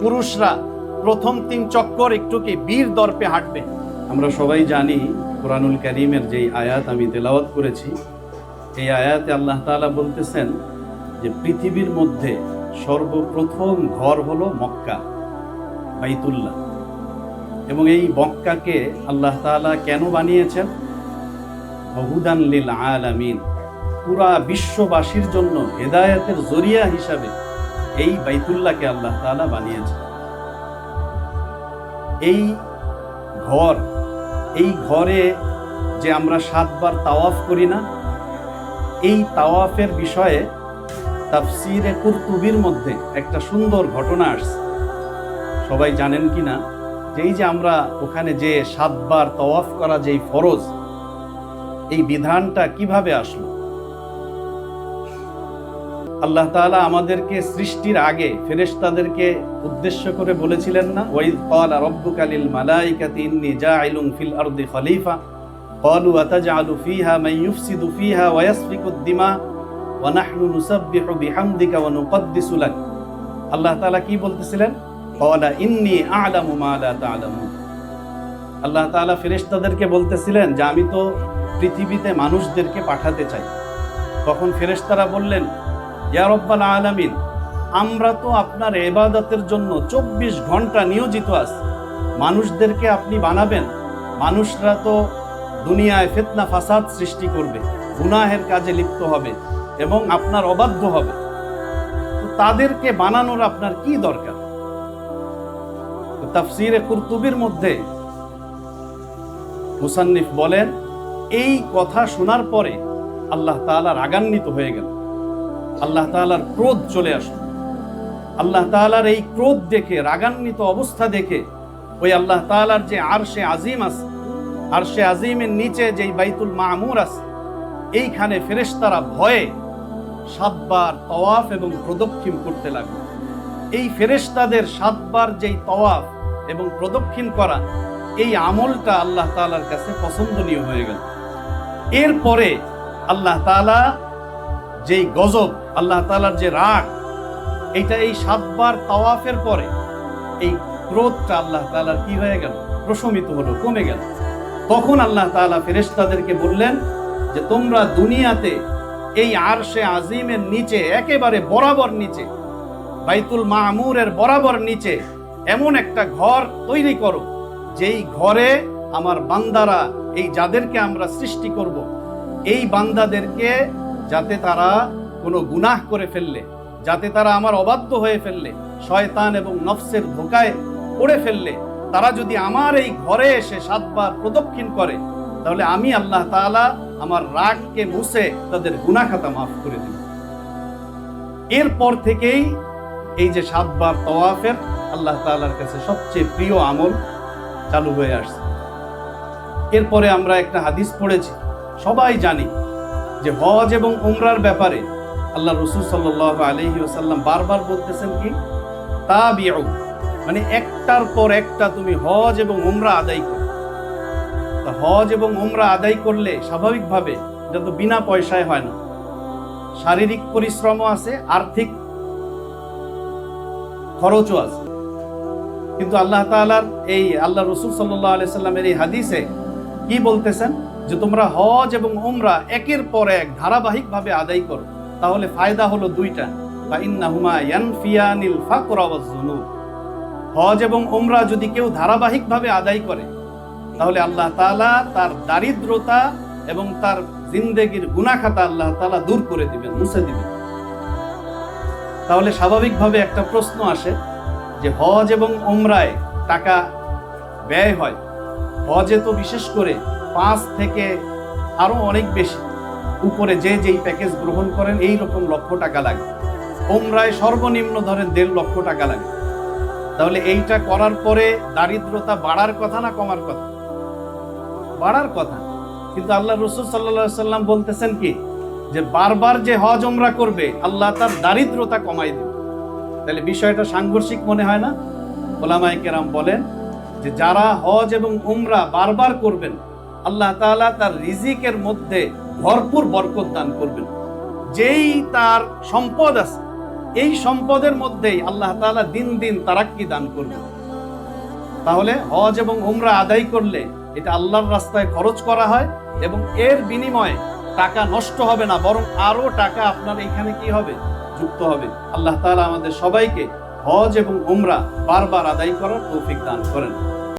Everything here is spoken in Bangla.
পুরুষরা প্রথম 3 চক্কর একটু কি বীর দর্পে হাঁটবে। আমরা সবাই জানি কোরআনুল কারীমের যেই আয়াত আমি তেলাওয়াত করেছি, এই আয়াতে আল্লাহ তাআলা বলতেছেন যে পৃথিবীর মধ্যে সর্বপ্রথম ঘর হলো মক্কা, বাইতুল্লাহ। এবং এই মক্কাকে আল্লাহ তাআলা কেন বানিয়েছেন? হুদান লিল আলামিন, পুরা বিশ্ববাসীর জন্য হেদায়েতের জরিয়া হিসাবে এই বাইতুল্লাহকে আল্লাহ তাআলা বানিয়েছেন। এই ঘর, এই ঘরে যে আমরা 7 বার তাওয়াফ করি না, এই তাওয়াফের বিষয়ে তাফসীরে কুরতুবির মধ্যে একটা সুন্দর ঘটনা আসছে। সবাই জানেন কিনা যে এই যে আমরা ওখানে যে 7 বার তাওয়াফ করা যেই ফরজ, এই বিধানটা কিভাবে আসলো? আল্লাহ তাআলা আমাদেরকে সৃষ্টির আগে ফেরেশতাদেরকে উদ্দেশ্য করে বলেছিলেন না, ওয়াইদ ক্বালা রাব্বুকা লিল মালাইকাতি ইন্নী জাইলুন ফিল আরদি খলিফা ক্বালু আতাজআলু ফিহা মান ইউফসিদু ফিহা ওয়া ইয়াসফিকুদ দিমা ওয়া নাহনু নুসাব্বিহু বিহামদিকা ওয়া নুকদ্দিসু লাক। আল্লাহ তাআলা কি বলতেছিলেন? ক্বালা ইন্নী আ'লামু মা লা তা'লামুন। আল্লাহ তাআলা ফেরেশতাদেরকে বলতেছিলেন যে আমি তো পৃথিবীতে মানুষদেরকে পাঠাতে চাই। তখন ফেরেশতারা বললেন, ইয়া রব্বাল আলামিন, আমরা তো আপনার ইবাদতের জন্য 24 ঘন্টা নিয়োজিত আছি। মানুষদেরকে আপনি বানাবেন, মানুষরা তো দুনিয়ায় ফিতনা ফাসাদ সৃষ্টি করবে, গুনাহের কাজে লিপ্ত হবে এবং আপনার অবাধ্য হবে। তো তাদেরকে বানানোর আপনার কি দরকার? তাফসীরে কুরতুবির মধ্যে মুসান্নিফ বলেন, এই কথা শোনার পরে আল্লাহ তাআলা রাগান্বিত হয়ে গেল, আল্লাহ তাআলার ক্রোধ চলে আসলো। আল্লাহ তাআলার এই ক্রোধ দেখে, রাগান্বিত অবস্থা দেখে, ওই আল্লাহ তাআলার যে আরশে আজিম আছে, আরশে আজিমের নিচে যেই বাইতুল মামুর আছে, এইখানে ফেরেশতারা ভয়ে 7 বার তাওয়াফ এবং প্রদক্ষিণ করতে লাগলো। এই ফেরেশতাদের 7 বার যেই তাওয়াফ এবং প্রদক্ষিণ করা, এই আমলটা আল্লাহ তাআলার কাছে পছন্দনীয় হয়ে গেল। এরপরে আল্লাহ তাআলা যেই গজব, আল্লাহ তাআলার যে রাগ, এইটা এই 7 বার তাওয়াফের পরে এই ক্রোধটা আল্লাহ তাআলার কি হয়ে গেল? প্রশমিত হলো, কমে গেল। তখন আল্লাহ তাআলা ফেরেশতাদেরকে বললেন যে তোমরা দুনিয়াতে এই আরশে আজিমের নিচে, একেবারে বরাবর নিচে, বাইতুল মামুরের বরাবর নিচে এমন একটা ঘর তৈরি করো, যেই ঘরে আমার বান্দারা, এই যাদেরকে আমরা সৃষ্টি করব, এই বান্দাদেরকে যাতে তারা কোনো গুনাহ করে ফেললে, যাতে তারা আমার অবাধ্য হয়ে ফেললে, শয়তান এবং নফসের ধোকায় পড়ে ফেললে, তারা যদি আমার এই ঘরে এসে 7 বার প্রদক্ষিণ করে, তাহলে আমি আল্লাহ তাআলা আমার রাগকে মুছে তাদের গুনাহ খাতা মাফ করে দেব। এরপর থেকেই এই যে 7 বার তাওয়াফের আল্লাহ তাআলার কাছে সবচেয়ে প্রিয় আমল চালু হয়ে আসছে। এরপরে আমরা একটা হাদিস পড়েছি, সবাই জানি যে হজ এবং উমরার ব্যাপারে আল্লাহ রাসূল সাল্লাল্লাহু আলাইহি ওয়াসাল্লাম বারবার বলতেছেন কি, তাবিউ, মানে একটার পর একটা তুমি হজ এবং উমরা আদায় করো। তা হজ এবং উমরা আদায় করলে স্বাভাবিকভাবে এটা তো বিনা পয়সায় হয় না, শারীরিক পরিশ্রমও আছে, আর্থিক খরচও আছে। কিন্তু আল্লাহ তাআলার এই আল্লাহ রাসূল সাল্লাল্লাহু আলাইহি সাল্লামের এই হাদিসে কি বলতেছেন যে তোমরা হজ এবং উমরা একের পর এক ধারাবাহিকভাবে আদায় করো, তাহলে ফায়দা হলো 2টা। ফা ইন্নাহুমা ইয়ানফিয়ানিল ফাকরা ওয়াজ যুনুব। হজ এবং উমরা যদি কেউ ধারাবাহিকভাবে আদায় করে, তাহলে আল্লাহ তাআলা তার দারিদ্রতা এবং তার জিন্দেগির গুনাহ খাতা আল্লাহ তাআলা দূর করে দিবেন, মুছে দিবেন। তাহলে স্বাভাবিকভাবে একটা প্রশ্ন আসে যে হজ এবং উমরায় টাকা ব্যয় হয়, হজে তো বিশেষ করে 5 থেকে আরো অনেক বেশি উপরে যেই প্যাকেজ গ্রহণ করেন এই রকম লক্ষ টাকা লাগে, উমরায় সর্বনিম্ন ধরেন 1.5 লক্ষ টাকা লাগে। তাহলে এইটা করার পরে দারিদ্রতা বাড়ার কথা না কমার কথা? বাড়ার কথা। কিন্তু আল্লাহ রাসূল সাল্লাল্লাহু আলাইহি সাল্লাম বলতেছেন কি, যে বারবার যে হজ উমরা করবে আল্লাহ তার দারিদ্রতা কমাই দেবে। তাহলে বিষয়টা সাংঘর্ষিক মনে হয় না? উলামায়ে কেরাম বলেন যে যারা হজ এবং উমরা বারবার করবেন, আল্লাহ তাআলা তার রিজিকের মধ্যে ভরপুর বরকত দান করবেন। যেই তার সম্পদ আছে, এই সম্পদের মধ্যেই আল্লাহ তাআলা দিন দিন তারাক্কি দান করবেন। তাহলে হজ এবং উমরা আদায় করলে এটা আল্লাহর রাস্তায় খরচ করা হয় এবং এর বিনিময়ে টাকা নষ্ট হবে না, বরং আরো টাকা আপনার এখানে কি হবে, যুক্ত হবে। আল্লাহ তাআলা আমাদের সবাইকে হজ এবং উমরা বারবার আদায় করার তৌফিক দান করেন।